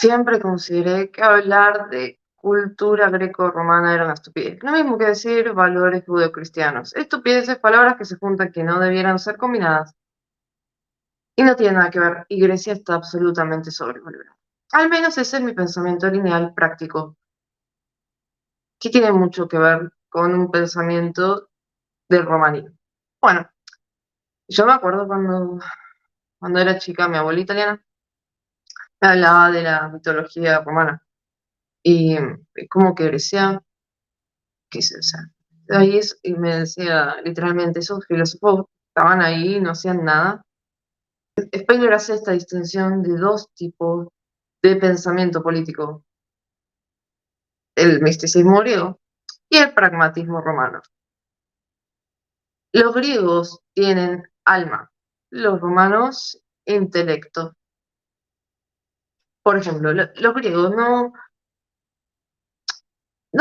Siempre consideré que hablar de cultura greco-romana era una estupidez. Lo mismo que decir valores judeocristianos. Estupideces, palabras que se juntan que no debieran ser combinadas. Y no tiene nada que ver, y Grecia está absolutamente sobrevalorada. Al menos ese es mi pensamiento lineal práctico, que tiene mucho que ver con un pensamiento del romanismo. Bueno, yo me acuerdo cuando era chica, mi abuela italiana me hablaba de la mitología romana. Y es como que Grecia, qué sé, o sea, y me decía literalmente, esos filósofos estaban ahí, no hacían nada. Spengler hace esta distinción de dos tipos de pensamiento político, el misticismo griego y el pragmatismo romano. Los griegos tienen alma, los romanos intelecto. Por ejemplo, los griegos no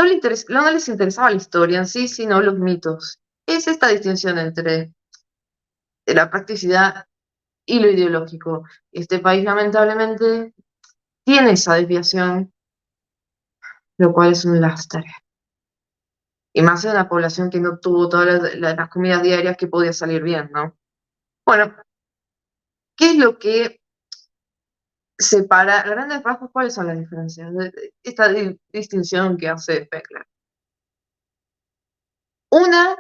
les interesaba la historia en sí, sino los mitos. Es esta distinción entre la practicidad y lo ideológico. Este país lamentablemente tiene esa desviación, lo cual es un lastre. Y más en una población que no tuvo todas las comidas diarias que podía salir bien, ¿no? Bueno, ¿qué es lo que separa, a grandes rasgos, cuáles son las diferencias de esta distinción que hace Beckler? Una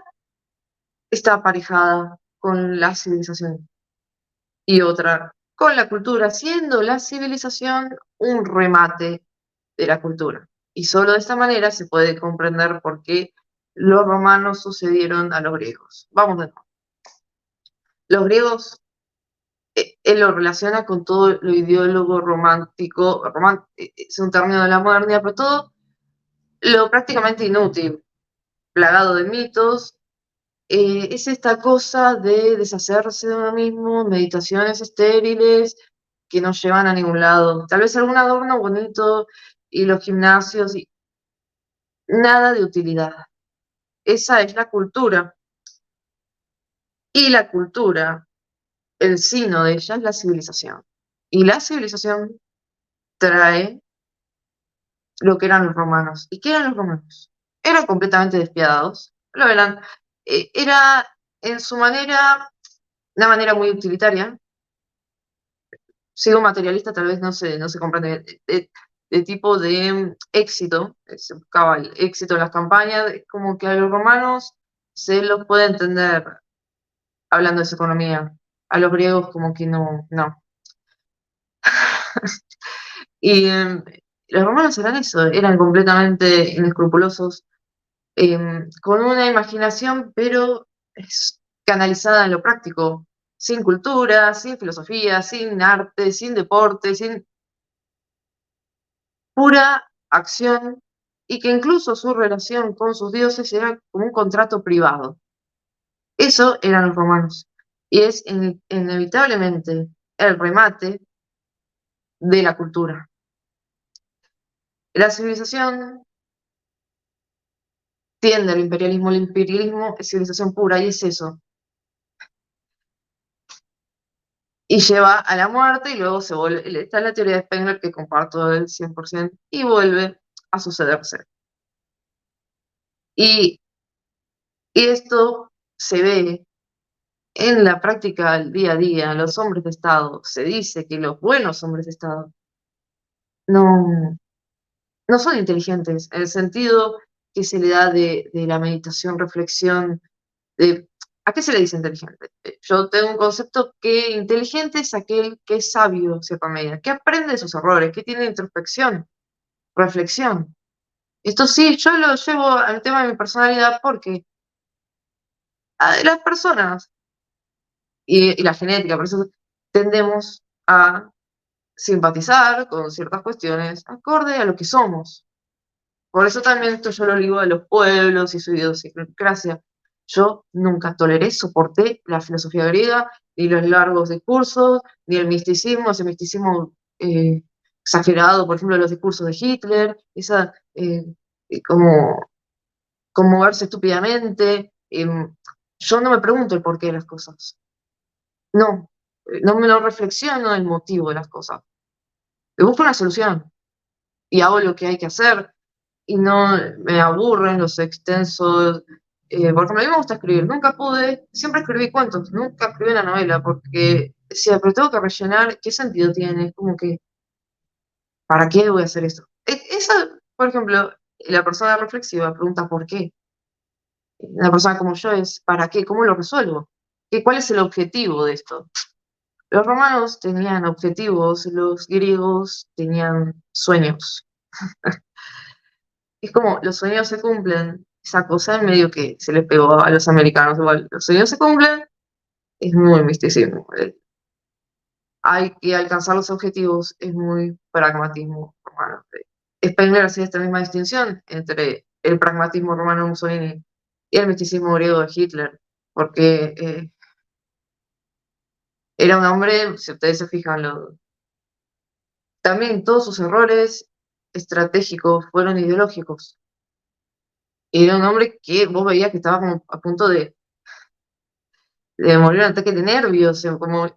está aparejada con la civilización y otra con la cultura, siendo la civilización un remate de la cultura. Y solo de esta manera se puede comprender por qué los romanos sucedieron a los griegos. Vamos de nuevo. Los griegos, él lo relaciona con todo lo ideólogo romántico, es un término de la modernidad, pero todo lo prácticamente inútil, plagado de mitos, es esta cosa de deshacerse de uno mismo, meditaciones estériles que no llevan a ningún lado. Tal vez algún adorno bonito y los gimnasios y nada de utilidad. Esa es la cultura. Y la cultura, el sino de ella es la civilización. Y la civilización trae lo que eran los romanos. ¿Y qué eran los romanos? Eran completamente despiadados. Lo eran. Era en su manera, una manera muy utilitaria. Sigo materialista, tal vez no se comprende. De tipo de éxito. Se buscaba el éxito en las campañas. Como que a los romanos se los puede entender hablando de su economía. A los griegos como que no, no. Y los romanos eran eso, eran completamente inescrupulosos, con una imaginación, pero canalizada en lo práctico, sin cultura, sin filosofía, sin arte, sin deporte, sin pura acción, y que incluso su relación con sus dioses era como un contrato privado. Eso eran los romanos. Y es inevitablemente el remate de la cultura. La civilización tiende al imperialismo. El imperialismo es civilización pura y es eso. Y lleva a la muerte y luego se vuelve. Está la teoría de Spengler que comparto el 100% y vuelve a sucederse. Y, y esto se ve en la práctica del día a día, los hombres de Estado. Se dice que los buenos hombres de Estado no, no son inteligentes, en el sentido que se le da de la meditación, reflexión, ¿a qué se le dice inteligente? Yo tengo un concepto que inteligente es aquel que es sabio, cierta medida, que aprende de sus errores, que tiene introspección, reflexión. Esto sí, yo lo llevo al tema de mi personalidad porque las personas y la genética, por eso tendemos a simpatizar con ciertas cuestiones acorde a lo que somos. Por eso también esto yo lo ligo a los pueblos y su idiosincrasia. Yo nunca toleré, soporté la filosofía griega, ni los largos discursos, ni el misticismo, ese misticismo exagerado, por ejemplo, los discursos de Hitler, esa como conmoverse estúpidamente. Yo no me pregunto el porqué de las cosas. No, no me lo reflexiono el motivo de las cosas. Busco una solución. y hago lo que hay que hacer y no me aburren los extensos. Por ejemplo, a mí me gusta escribir, nunca pude, siempre escribí cuentos, nunca escribí una novela porque decía, pero tengo que rellenar, ¿qué sentido tiene? Es como que, ¿para qué voy a hacer esto? Esa, por ejemplo, la persona reflexiva pregunta ¿por qué? Una persona como yo es ¿para qué? ¿Cómo lo resuelvo? ¿Cuál es el objetivo de esto? Los romanos tenían objetivos, los griegos tenían sueños. Es como los sueños se cumplen, esa cosa en medio que se les pegó a los americanos igual. Los sueños se cumplen, es muy misticismo. Hay que alcanzar los objetivos, es muy pragmatismo romano. Spengler hacía esta misma distinción entre el pragmatismo romano de Mussolini y el misticismo griego de Hitler, porque era un hombre, si ustedes se fijan, también todos sus errores estratégicos fueron ideológicos. Era un hombre que vos veías que estaba como a punto de morir de un ataque de nervios, como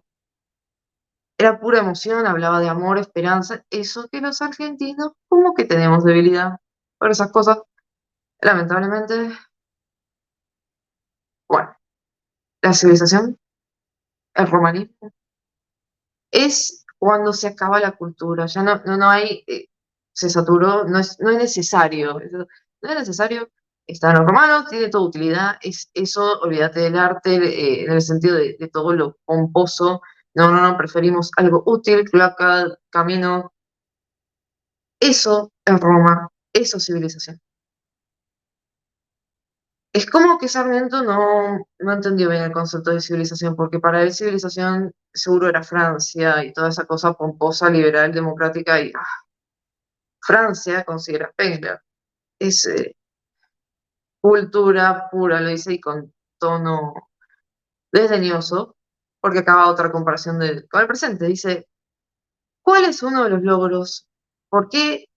era pura emoción, hablaba de amor, esperanza, eso que los argentinos como que tenemos debilidad por esas cosas, lamentablemente. Bueno, la civilización, el romanismo, es cuando se acaba la cultura, ya no hay, se saturó, no es necesario, no es necesario, están los romanos, tiene toda utilidad, es eso, olvídate del arte, en el sentido de todo lo pomposo, no, preferimos algo útil, cloaca, camino, eso es Roma, eso es civilización. Es como que Sarmiento no entendió bien el concepto de civilización, porque para él civilización seguro era Francia y toda esa cosa pomposa, liberal, democrática, y Francia, considera Spengler, es cultura pura, lo dice, y con tono desdeñoso, porque acaba otra comparación con el presente. Dice, ¿cuál es uno de los logros? ¿Por qué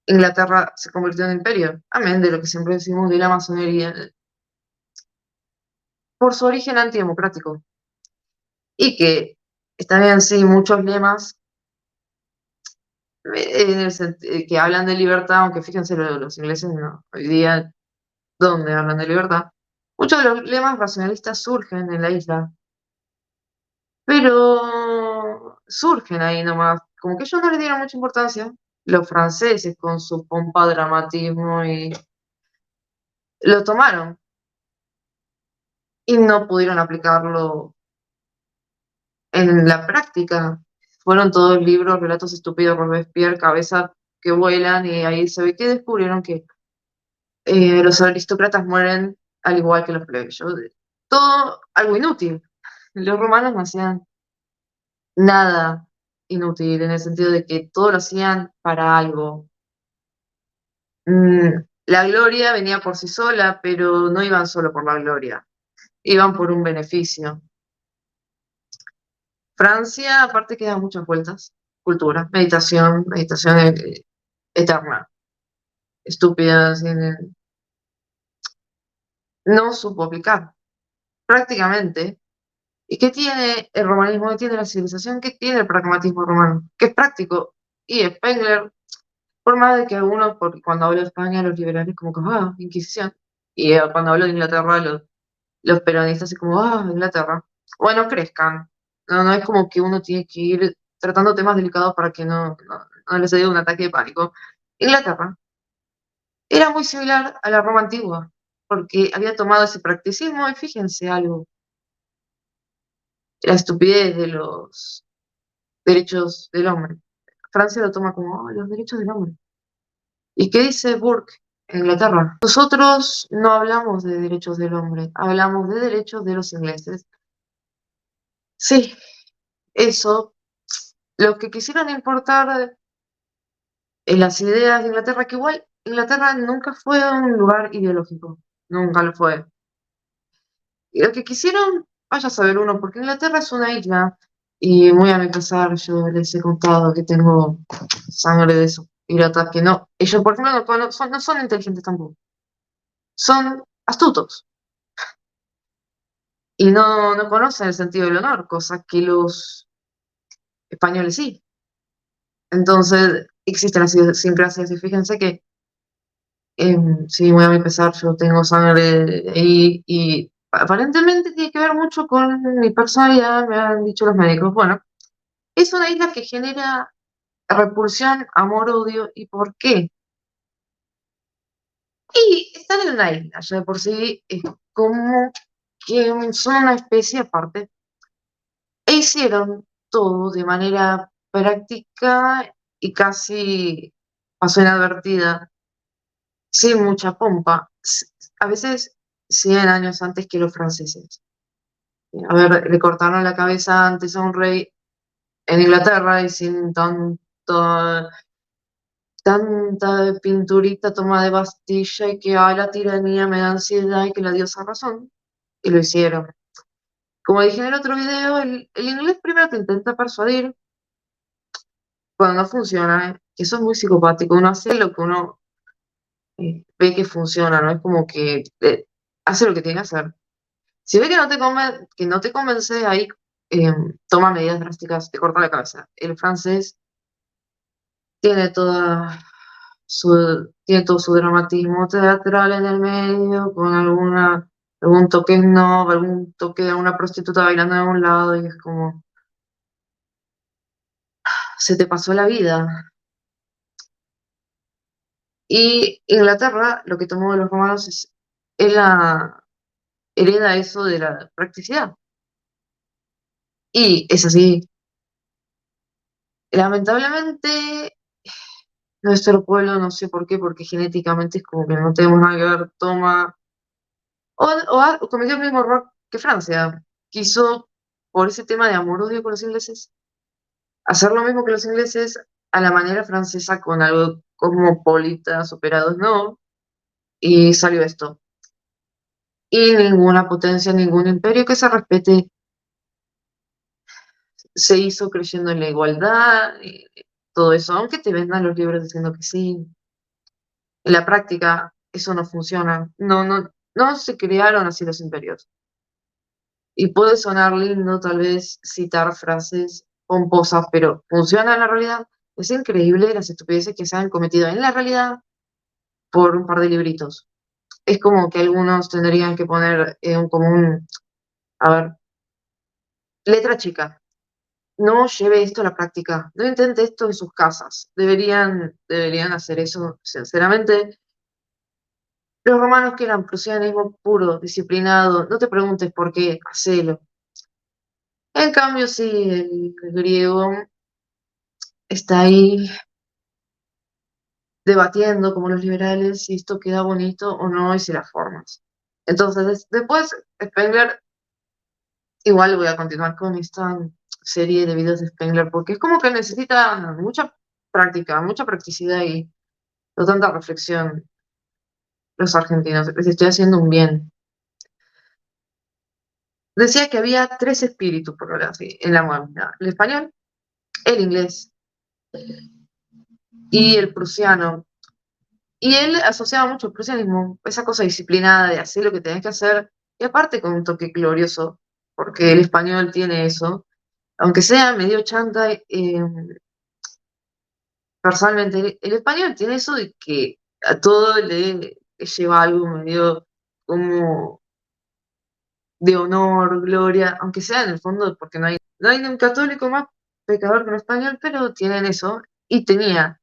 Inglaterra se convirtió en imperio? Amén de lo que siempre decimos de la masonería, por su origen antidemocrático. Y que está bien, sí, muchos lemas que hablan de libertad, aunque fíjense los ingleses no, hoy día, ¿dónde hablan de libertad? Muchos de los lemas racionalistas surgen en la isla, pero surgen ahí nomás, como que ellos no le dieron mucha importancia, los franceses con su pompa, dramatismo, y lo tomaron y no pudieron aplicarlo en la práctica. Fueron todos libros, relatos estúpidos, Robespierre, cabeza que vuelan, y ahí se ve que descubrieron que los aristócratas mueren al igual que los plebeyos. Todo algo inútil. Los romanos no hacían nada inútil, en el sentido de que todo lo hacían para algo. La gloria venía por sí sola, pero no iban solo por la gloria, iban por un beneficio. Francia, aparte, que da muchas vueltas. Cultura, meditación eterna, estúpida, no supo aplicar prácticamente. ¿Y qué tiene el romanismo? ¿Qué tiene la civilización? ¿Qué tiene el pragmatismo romano? Que es práctico. Y Spengler, por más de que algunos, cuando hablo de España, los liberales como que, Inquisición. Y cuando hablo de Inglaterra, los peronistas es como, Inglaterra. Bueno, crezcan. No es como que uno tiene que ir tratando temas delicados para que no les dé un ataque de pánico. Inglaterra era muy similar a la Roma antigua, porque había tomado ese practicismo, y fíjense algo, la estupidez de los derechos del hombre. Francia lo toma como los derechos del hombre. ¿Y qué dice Burke en Inglaterra? Nosotros no hablamos de derechos del hombre, hablamos de derechos de los ingleses. Sí, eso, lo que quisieron importar en las ideas de Inglaterra, que igual Inglaterra nunca fue un lugar ideológico, nunca lo fue. Y lo que quisieron, vaya a saber uno, porque Inglaterra es una isla, y muy a mi pesar, yo les he contado que tengo sangre de esos piratas que no, ellos por ejemplo no son inteligentes tampoco, son astutos y no conocen el sentido del honor, cosa que los españoles sí. Entonces, existen las idiosincrasias y fíjense que, sí, muy a mi pesar, yo tengo sangre ahí y aparentemente tiene que ver mucho con mi personalidad, me han dicho los médicos. Bueno, es una isla que genera repulsión, amor, odio. ¿Y por qué? Y están en una isla, ya de por sí es como que son una especie aparte. E hicieron todo de manera práctica y casi pasó inadvertida, sin mucha pompa, a veces 100 años antes que los franceses. A ver, le cortaron la cabeza antes a un rey en Inglaterra y sin tanta pinturita toma de Bastilla y que la tiranía me da ansiedad y que la diosa razón, y lo hicieron. Como dije en el otro video, el inglés primero te intenta persuadir cuando no funciona, que eso es muy psicopático. Uno hace lo que uno ve que funciona, ¿no? Es como que hace lo que tiene que hacer. Si ve que que no te convence, ahí toma medidas drásticas, te corta la cabeza. El francés tiene tiene todo su dramatismo teatral en el medio, con algún toque snob, algún toque de una prostituta bailando de un lado, y es como, se te pasó la vida. Y Inglaterra, lo que tomó de los romanos es hereda eso de la practicidad. Y es así. Lamentablemente, nuestro pueblo, no sé por qué, porque genéticamente es como que no tenemos nada que ver, o cometió el mismo error que Francia. Quiso, por ese tema de amor-odio con los ingleses, hacer lo mismo que los ingleses a la manera francesa, con algo cosmopolita, superados, no, y salió esto. Y ninguna potencia, ningún imperio que se respete se hizo creyendo en la igualdad y todo eso, aunque te vendan los libros diciendo que sí. En la práctica eso no funciona. No se crearon así los imperios. Y puede sonar lindo tal vez citar frases pomposas, pero ¿funciona en la realidad? Es increíble las estupideces que se han cometido en la realidad por un par de libritos. Es como que algunos tendrían que poner un común, a ver, letra chica. No lleve esto a la práctica, no intente esto en sus casas. Deberían hacer eso, sinceramente. Los romanos que eran prusianismo puro, disciplinado, no te preguntes por qué, hacelo. En cambio, sí, el griego está ahí debatiendo como los liberales si esto queda bonito o no y si las formas. Entonces, después, Spengler, igual voy a continuar con esta serie de videos de Spengler porque es como que necesita mucha práctica, mucha practicidad y no tanta reflexión. Los argentinos, les estoy haciendo un bien. Decía que había tres espíritus, por hablar así, en la humanidad: el español, el inglés y el prusiano. Y él asociaba mucho el prusianismo, esa cosa disciplinada de hacer lo que tenés que hacer, y aparte con un toque glorioso, porque el español tiene eso, aunque sea medio chanta. Personalmente, el español tiene eso de que a todo le lleva algo medio como de honor, gloria, aunque sea en el fondo, porque no hay ni un católico más pecador que un español, pero tienen eso, y tenía,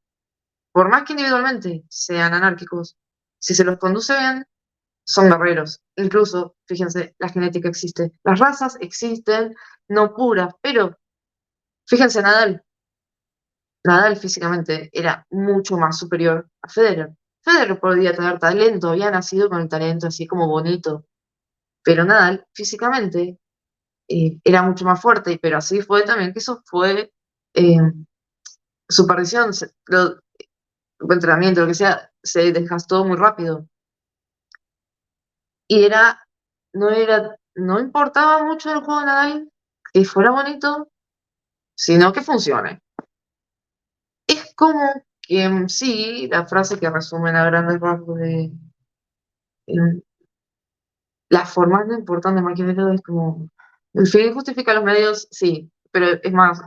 por más que individualmente sean anárquicos, si se los conduce bien, son guerreros. Incluso, fíjense, la genética existe, las razas existen, no puras, pero fíjense, Nadal físicamente era mucho más superior a Federer. Federer podía tener talento, había nacido con el talento así como bonito, pero Nadal físicamente era mucho más fuerte, pero así fue también que eso fue eh, su perdición, entrenamiento, lo que sea, se desgastó muy rápido. Y no importaba mucho el juego de Nadal que fuera bonito, sino que funcione. Es como que sí, la frase que resumen a grandes rasgos de em, las formas no importan de Maquiavelo es como el fin justifica los medios, sí, pero es más,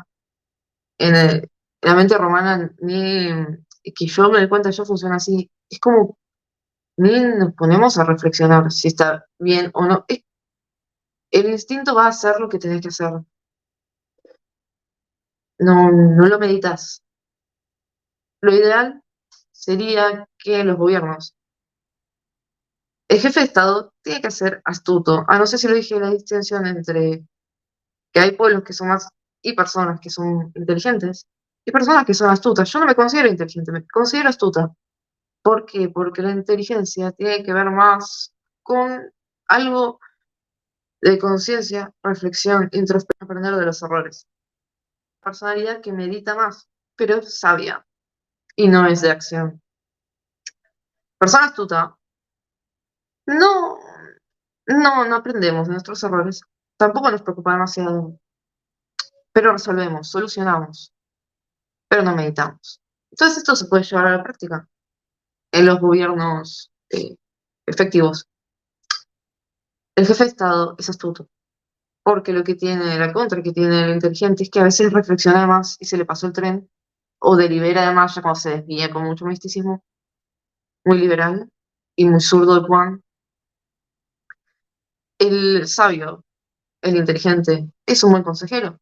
la mente romana ni que yo me doy cuenta, yo funciona así. Es como ni nos ponemos a reflexionar si está bien o no. El instinto va a hacer lo que tenés que hacer. No, no lo meditas. Lo ideal sería que los gobiernos, el jefe de Estado tiene que ser astuto. No sé si lo dije, la distinción entre que hay pueblos que son más y personas que son inteligentes y personas que son astutas. Yo no me considero inteligente, me considero astuta. ¿Por qué? Porque la inteligencia tiene que ver más con algo de conciencia, reflexión, introspección, aprender de los errores. Personalidad que medita más, pero es sabia y no es de acción. Persona astuta, no, no aprendemos de nuestros errores. Tampoco nos preocupa demasiado, pero resolvemos, solucionamos, pero no meditamos. Entonces esto se puede llevar a la práctica en los gobiernos efectivos. El jefe de Estado es astuto, porque lo que tiene la contra, que tiene el inteligente, es que a veces reflexiona más y se le pasó el tren, o delibera además ya cuando se desvía con mucho misticismo, muy liberal y muy zurdo de Juan. El sabio, el inteligente, es un buen consejero,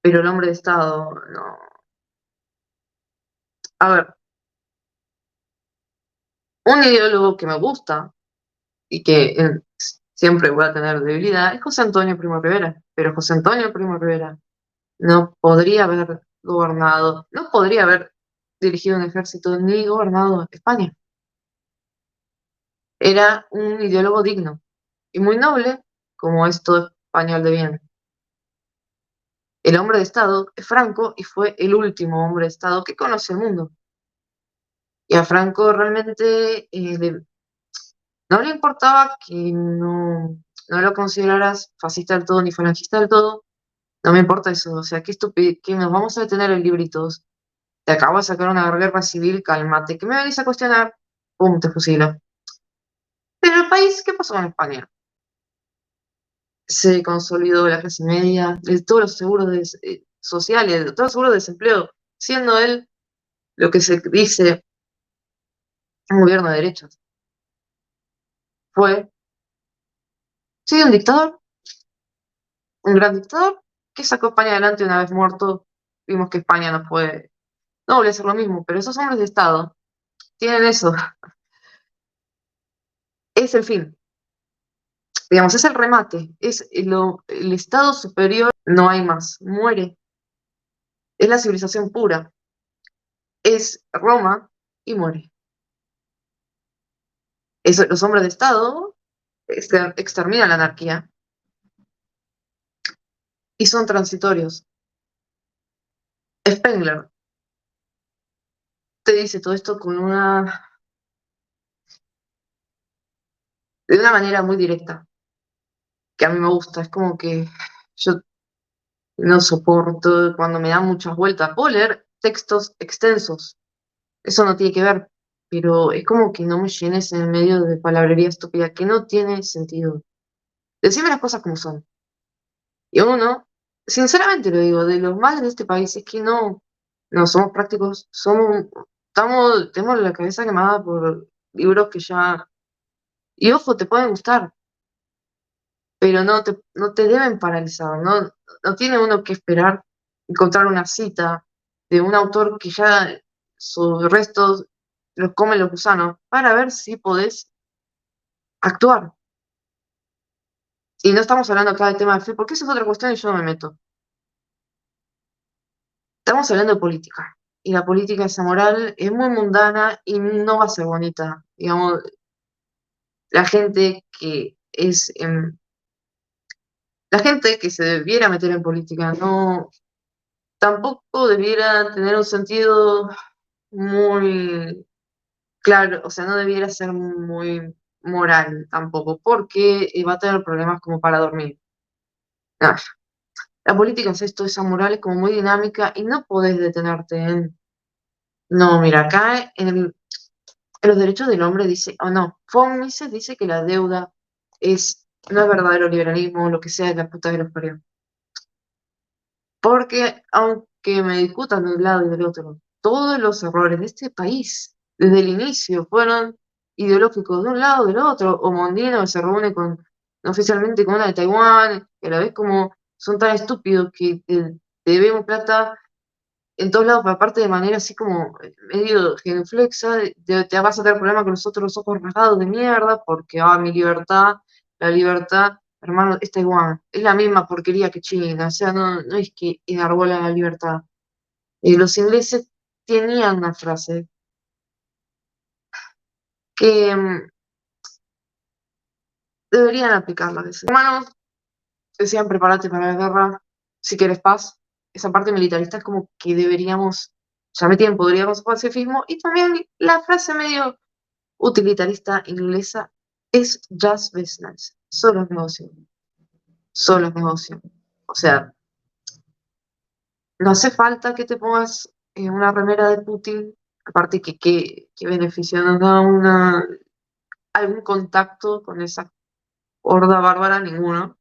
pero el hombre de Estado no. A ver, un ideólogo que me gusta y que siempre voy a tener debilidad es José Antonio Primo Rivera, pero José Antonio Primo Rivera no podría haber gobernado, no podría haber dirigido un ejército ni gobernado España. Era un ideólogo digno y muy noble, como es todo español de bien. El hombre de Estado es Franco y fue el último hombre de Estado que conoce el mundo. Y a Franco realmente no le importaba que no lo consideraras fascista del todo ni falangista del todo. No me importa eso. O sea, qué estúpido, que nos vamos a detener en libritos. Te acabo de sacar una guerra civil, cálmate. ¿Qué me venís a cuestionar? Pum, te fusilo. Pero el país, ¿qué pasó en España? Se consolidó la clase media, todos los seguros sociales, todos los seguros de desempleo, siendo él lo que se dice un gobierno de derechas. Fue, sí, un dictador, un gran dictador, que sacó a España adelante una vez muerto. Vimos que España no volvió a hacer lo mismo, pero esos hombres de Estado tienen eso, es el fin, digamos, es el remate, es el Estado superior, no hay más, muere, es la civilización pura, es Roma y muere. Los hombres de Estado exterminan la anarquía y son transitorios. Spengler te dice todo esto de una manera muy directa, que a mí me gusta. Es como que yo no soporto cuando me dan muchas vueltas. Puedo leer textos extensos, eso no tiene que ver, pero es como que no me llenes en medio de palabrería estúpida que no tiene sentido. Decime las cosas como son. Y uno, sinceramente lo digo, de los males de este país es que no somos prácticos, tenemos la cabeza quemada por libros que ya, y ojo, te pueden gustar, pero no te deben paralizar, no tiene uno que esperar encontrar una cita de un autor que ya sus restos los comen los gusanos para ver si podés actuar. Y no estamos hablando acá del tema de fe, porque esa es otra cuestión y yo no me meto. Estamos hablando de política. Y la política esa moral es muy mundana y no va a ser bonita. Digamos, la gente que la gente que se debiera meter en política tampoco debiera tener un sentido muy claro, o sea, no debiera ser muy moral tampoco, porque va a tener problemas como para dormir. Ah, la política es esto, esa moral es como muy dinámica y no podés detenerte no, mira, acá en los derechos del hombre dice, o no, von Mises dice que la deuda no es verdadero liberalismo, lo que sea de la puta que los parió. Porque que me discutan de un lado y del otro. Todos los errores de este país, desde el inicio, fueron ideológicos de un lado o del otro. O Mondino que se reúne con, oficialmente con una de Taiwán, que a la vez como son tan estúpidos que te debemos plata en todos lados, pero aparte de manera así como medio genuflexa, te vas a tener problemas con nosotros los ojos rasgados de mierda, porque, mi libertad, la libertad, hermano, es Taiwán, es la misma porquería que China, o sea, no es que enarbolan la libertad. Los ingleses tenían una frase que deberían aplicarla a veces. Hermanos, decían, prepárate para la guerra, si quieres paz. Esa parte militarista es como que deberíamos, ya me tienen, podríamos pacifismo, y también la frase medio utilitarista inglesa es just business, solo es negocio, solo es negocio. O sea, no hace falta que te pongas una remera de Putin, aparte que beneficio nos da algún contacto con esa horda bárbara, ninguno.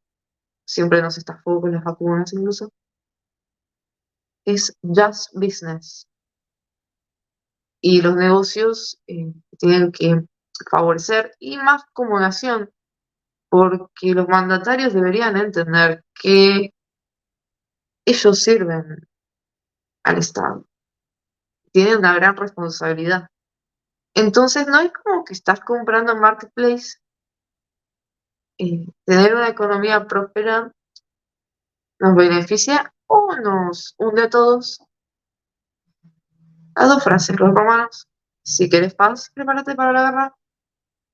Siempre nos estafó con las vacunas incluso. Es just business. Y los negocios tienen que favorecer, y más como nación, porque los mandatarios deberían entender que ellos sirven al Estado, tienen una gran responsabilidad. Entonces no es como que estás comprando en Marketplace. Tener una economía próspera nos beneficia o nos hunde a todos. Las dos frases, los romanos, si querés paz, prepárate para la guerra.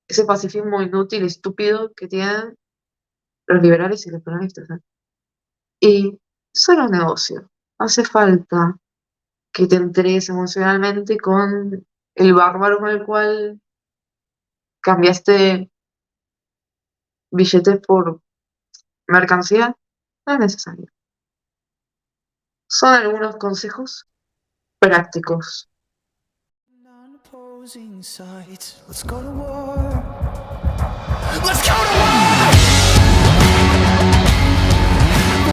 Ese pacifismo inútil, estúpido que tienen los liberales y los peronistas, ¿eh? Y solo negocio. Hace falta que te entregues emocionalmente con el bárbaro con el cual cambiaste billetes por mercancía. No es necesario. Son algunos consejos prácticos. Non-opposing sides. Let's go to war. Let's go to war!